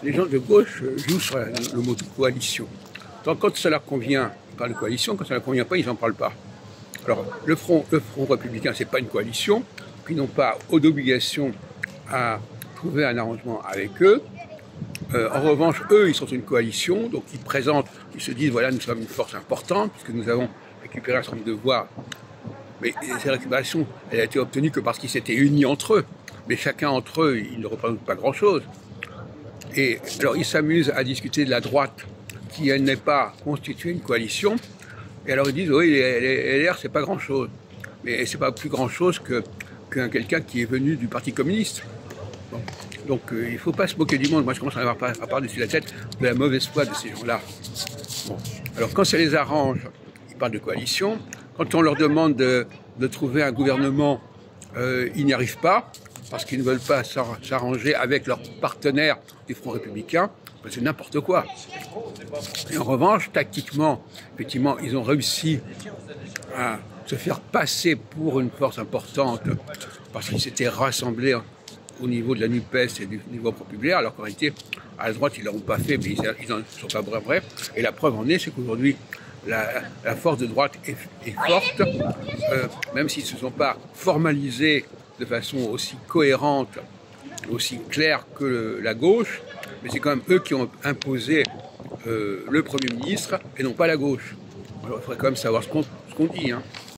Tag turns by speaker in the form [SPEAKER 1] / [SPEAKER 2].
[SPEAKER 1] Les gens de gauche jouent sur le mot de coalition. Donc, quand ça leur convient, ils parlent de coalition. Quand ça leur convient pas, ils n'en parlent pas. Alors, le front républicain, c'est pas une coalition. Ils n'ont pas d'obligation à trouver un arrangement avec eux. En revanche, eux, ils sont une coalition, donc ils se disent, voilà, nous sommes une force importante, puisque nous avons récupéré un certain nombre de voix. Mais cette récupération, elle a été obtenue que parce qu'ils s'étaient unis entre eux. Mais chacun entre eux, ils ne représentent pas grand-chose. Et alors, ils s'amusent à discuter de la droite, qui, elle, n'est pas constituée une coalition. Et alors, ils disent, oui, les LR, c'est pas grand-chose. Mais c'est pas plus grand-chose qu'un quelqu'un qui est venu du Parti communiste. Bon. Donc, il ne faut pas se moquer du monde. Moi, je commence à avoir par-dessus la tête de la mauvaise foi de ces gens-là. Bon. Alors, quand ça les arrange, ils parlent de coalition. Quand on leur demande de trouver un gouvernement, ils n'y arrivent pas, parce qu'ils ne veulent pas s'arranger avec leurs partenaires du Front républicain. C'est n'importe quoi. Et en revanche, tactiquement, effectivement, ils ont réussi à se faire passer pour une force importante, parce qu'ils s'étaient rassemblés au niveau de la NUPES et du niveau populaire, alors qu'en réalité, à la droite, ils ne l'ont pas fait, mais ils n'en sont pas vrais. Et la preuve en est, c'est qu'aujourd'hui, la force de droite est forte, même s'ils ne se sont pas formalisés de façon aussi cohérente, aussi claire que la gauche, mais c'est quand même eux qui ont imposé le Premier ministre et non pas la gauche. Alors, il faudrait quand même savoir ce qu'on dit. Hein.